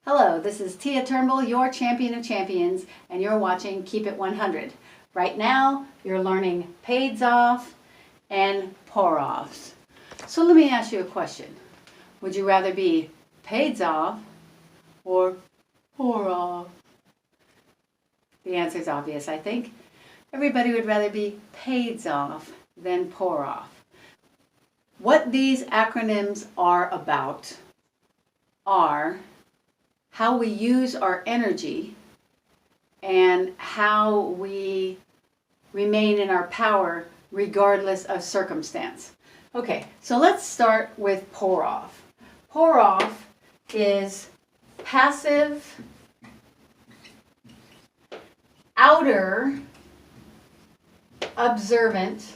Hello, this is Tia Turnbull, your champion of champions, and you're watching Keep It 100. Right now, you're learning P.A.I.D.S.O.V and P.O.O.R.O.Vs. So let me ask you a question. Would you rather be P.A.I.D.S.O.V or P.O.O.R.O.V? The answer is obvious, I think. Everybody would rather be P.A.I.D.S.O.V than P.O.O.R.O.V. What these acronyms are about are how we use our energy and how we remain in our power regardless of circumstance. Okay, so let's start with P.O.O.R.O.V. P.O.O.R.O.V is passive outer observant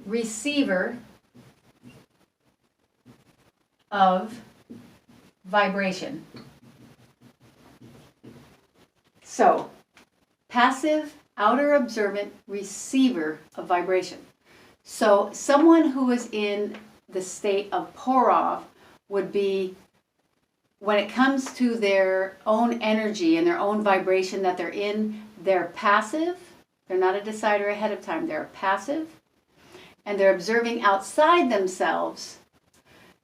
receiver of vibration. So, passive outer observant receiver of vibration. So, someone who is in the state of P.O.O.R.O.V would be, when it comes to their own energy and their own vibration that they're in, they're passive. They're not a decider ahead of time. They're passive. And they're observing outside themselves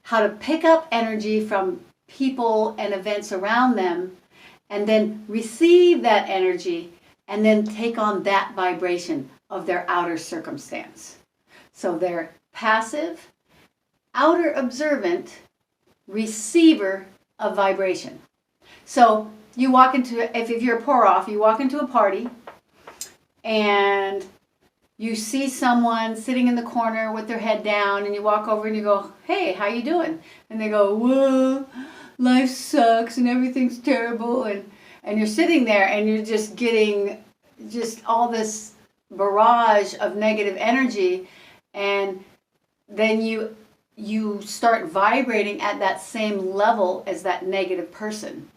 how to pick up energy from people and events around them and then receive that energy and then take on that vibration of their outer circumstance. So they're passive, outer observant, receiver of vibration. So you walk into, if you're a P.O.R.O.V, you walk into a party and you see someone sitting in the corner with their head down, and you walk over and you go, "Hey, how you doing?" And they go, "Whoa, life sucks and everything's terrible." And you're sitting there and you're just getting just all this barrage of negative energy, and then you start vibrating at that same level as that negative person.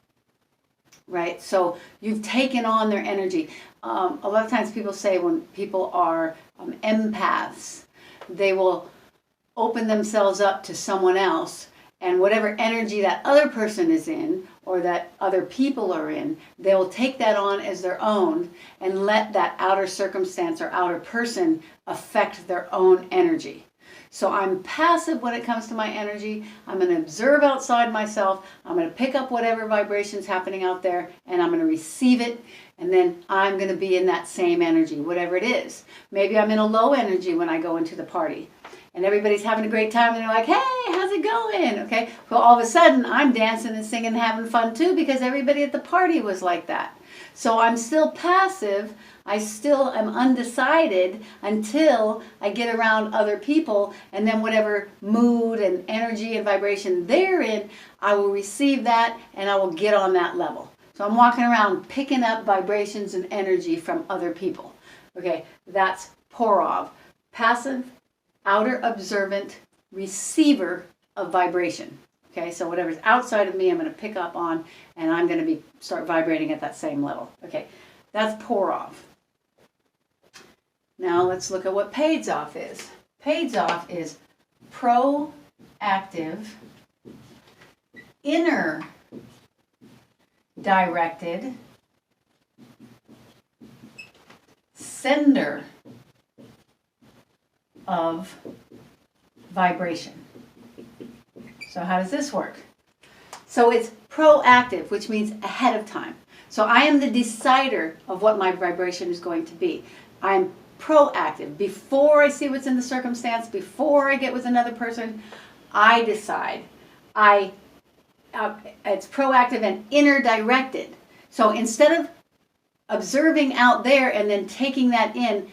Right? So you've taken on their energy. A lot of times people say when people are empaths, they will open themselves up to someone else, and whatever energy that other person is in or that other people are in, they will take that on as their own and let that outer circumstance or outer person affect their own energy. So I'm passive when it comes to my energy. I'm going to observe outside myself. I'm going to pick up whatever vibration's happening out there, and I'm going to receive it, and then I'm going to be in that same energy, whatever it is. Maybe I'm in a low energy when I go into the party, and everybody's having a great time, and they're like, "Hey, how's it going?" Okay, well, all of a sudden, I'm dancing and singing and having fun too because everybody at the party was like that. So I'm still passive. I still am undecided until I get around other people, and then whatever mood and energy and vibration they're in, I will receive that and I will get on that level. So I'm walking around picking up vibrations and energy from other people. Okay, that's P.O.R.O.V. Passive, outer observant, receiver of vibration. Okay, so whatever's outside of me, I'm going to pick up on, and I'm going to start vibrating at that same level. Okay, that's P.O.R.O.V. Now let's look at what P.A.I.D.S.O.V is. P.A.I.D.S.O.V is proactive, inner directed, sender of vibration. So how does this work? So it's proactive, which means ahead of time. So I am the decider of what my vibration is going to be. I'm proactive. Before I see what's in the circumstance, before I get with another person, I decide. It's proactive and inner directed. So instead of observing out there and then taking that in,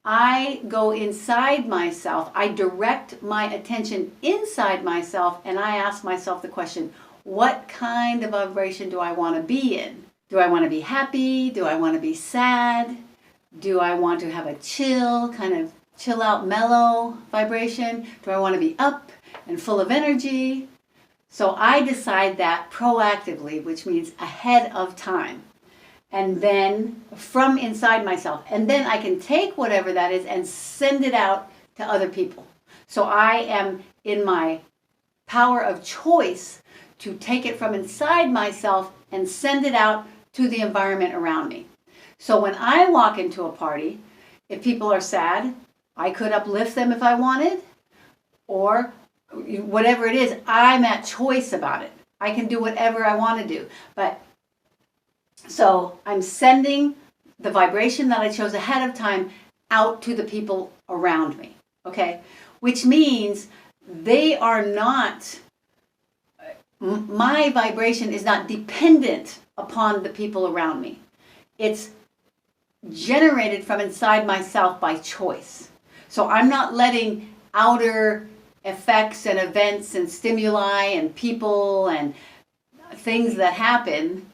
I go inside myself. I direct my attention inside myself, and I ask myself the question, what kind of vibration do I want to be in? Do I want to be happy? Do I want to be sad? Do I want to have a kind of chill out, mellow vibration? Do I want to be up and full of energy? So I decide that proactively, which means ahead of time. And then from inside myself. And then I can take whatever that is and send it out to other people. So I am in my power of choice to take it from inside myself and send it out to the environment around me. So when I walk into a party, if people are sad, I could uplift them if I wanted, or whatever it is, I'm at choice about it. I can do whatever I want to do. But so I'm sending the vibration that I chose ahead of time out to the people around me, okay? Which means they are not, my vibration is not dependent upon the people around me. It's generated from inside myself by choice. So I'm not letting outer effects and events and stimuli and people and things that happen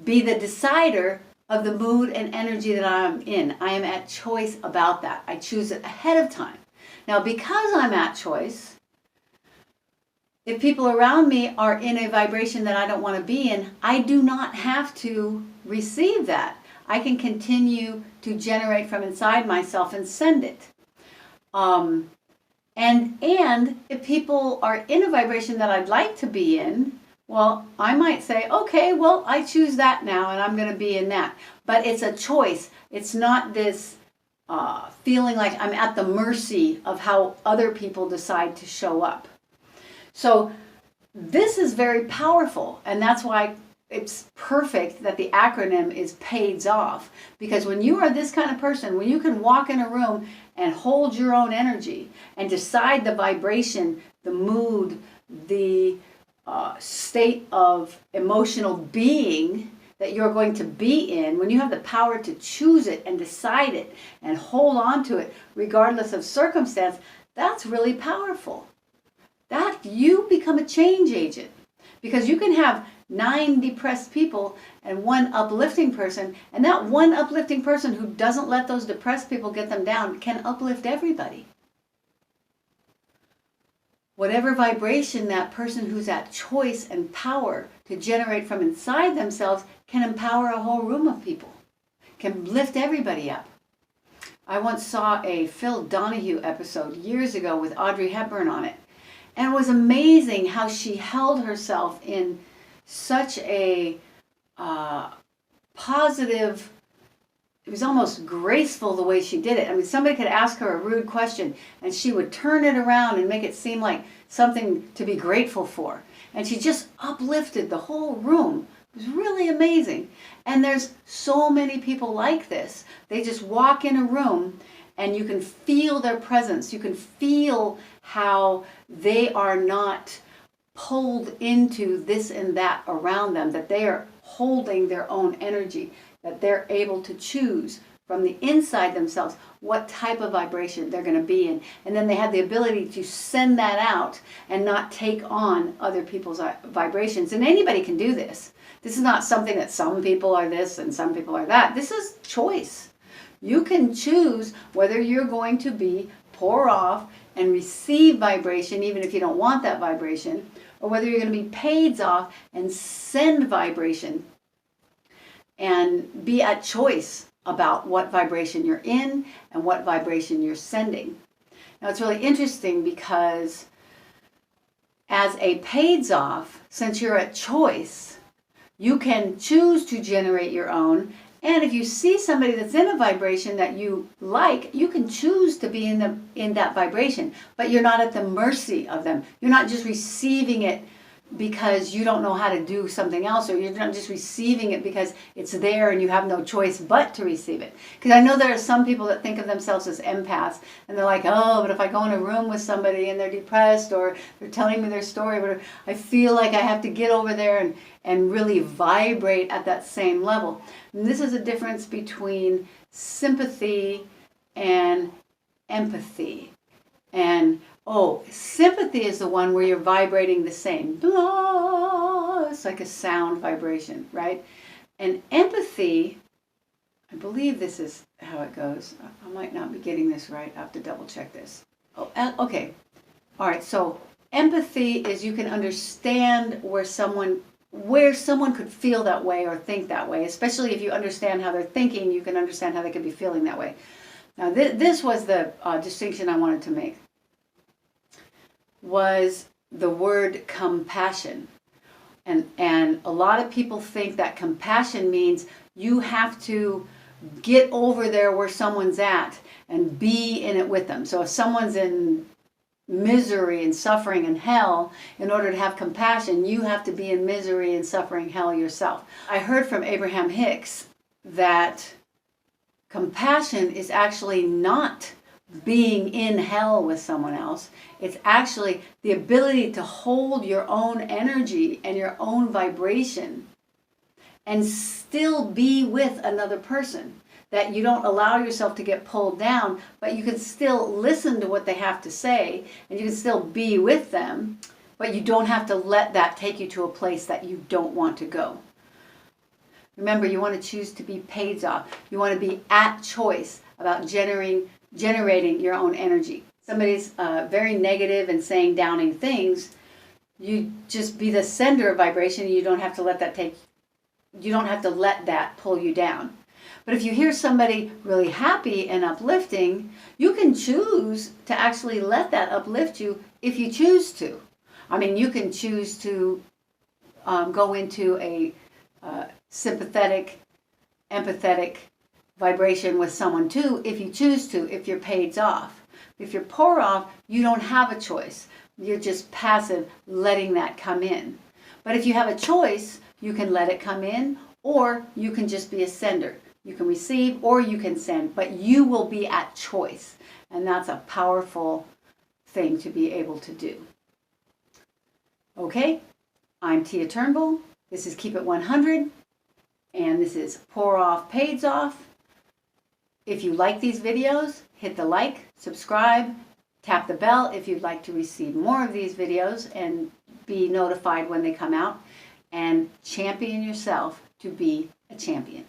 be the decider of the mood and energy that I'm in. I am at choice about that. I choose it ahead of time. Now, because I'm at choice, if people around me are in a vibration that I don't want to be in, I do not have to receive that. I can continue to generate from inside myself and send it. And if people are in a vibration that I'd like to be in, well, I might say, okay, well, I choose that now and I'm going to be in that. But it's a choice. It's not this feeling like I'm at the mercy of how other people decide to show up. So this is very powerful, and that's why it's perfect that the acronym is P.A.I.D.S.O.V, because when you are this kind of person, when you can walk in a room and hold your own energy and decide the vibration, the mood, the state of emotional being that you're going to be in, when you have the power to choose it and decide it and hold on to it regardless of circumstance, that's really powerful. That you become a change agent, because you can have 9 depressed people and 1 uplifting person, and that 1 uplifting person who doesn't let those depressed people get them down can uplift everybody. Whatever vibration that person who's at choice and power to generate from inside themselves can empower a whole room of people, can lift everybody up. I once saw a Phil Donahue episode years ago with Audrey Hepburn on it, and it was amazing how she held herself in such a positive, it was almost graceful the way she did it. I mean, somebody could ask her a rude question and she would turn it around and make it seem like something to be grateful for. And she just uplifted the whole room. It was really amazing. And there's so many people like this. They just walk in a room and you can feel their presence. You can feel how they are not pulled into this and that around them, that they are holding their own energy, that they're able to choose from the inside themselves what type of vibration they're going to be in. And then they have the ability to send that out and not take on other people's vibrations. And anybody can do this. This is not something that some people are this and some people are that. This is choice. You can choose whether you're going to be pour off and receive vibration even if you don't want that vibration, or whether you're going to be P.A.I.D.S.O.V and send vibration and be at choice about what vibration you're in and what vibration you're sending. Now, it's really interesting because as a P.A.I.D.S.O.V, since you're at choice, you can choose to generate your own. And if you see somebody that's in a vibration that you like, you can choose to be in that vibration, but you're not at the mercy of them. You're not just receiving it because you don't know how to do something else, or you're not just receiving it because it's there and you have no choice but to receive it. Because I know there are some people that think of themselves as empaths, and they're like, oh, but if I go in a room with somebody and they're depressed or they're telling me their story, but I feel like I have to get over there and really vibrate at that same level. And this is a difference between sympathy and empathy. And sympathy is the one where you're vibrating the same. It's like a sound vibration, right? And empathy, I believe this is how it goes. I might not be getting this right. I have to double check this. Okay. All right. So empathy is you can understand where someone could feel that way or think that way. Especially if you understand how they're thinking, you can understand how they could be feeling that way. Now, this was the distinction I wanted to make. Was the word compassion. And a lot of people think that compassion means you have to get over there where someone's at and be in it with them. So if someone's in misery and suffering and hell, in order to have compassion, you have to be in misery and suffering hell yourself. I heard from Abraham Hicks that compassion is actually not being in hell with someone else. It's actually the ability to hold your own energy and your own vibration and still be with another person. That you don't allow yourself to get pulled down, but you can still listen to what they have to say, and you can still be with them, but you don't have to let that take you to a place that you don't want to go. Remember, you want to choose to be P.A.I.D.S.O.V. You want to be at choice about generating your own energy. Somebody's very negative and saying downing things, you just be the sender of vibration, and you don't have to let that pull you down. But if you hear somebody really happy and uplifting, you can choose to actually let that uplift you if you choose to. I mean, you can choose to go into a sympathetic, empathetic vibration with someone too if you choose to, if you're P.A.I.D.S.O.V. If you're P.O.O.R.O.V, you don't have a choice. You're just passive, letting that come in. But if you have a choice, you can let it come in, or you can just be a sender. You can receive or you can send, but you will be at choice. And that's a powerful thing to be able to do. Okay, I'm Tia Turnbull. This is Keep It 100. And this is P.O.O.R.O.V, P.A.I.D.S.O.V. If you like these videos, hit the like, subscribe, tap the bell if you'd like to receive more of these videos and be notified when they come out. And champion yourself to be a champion.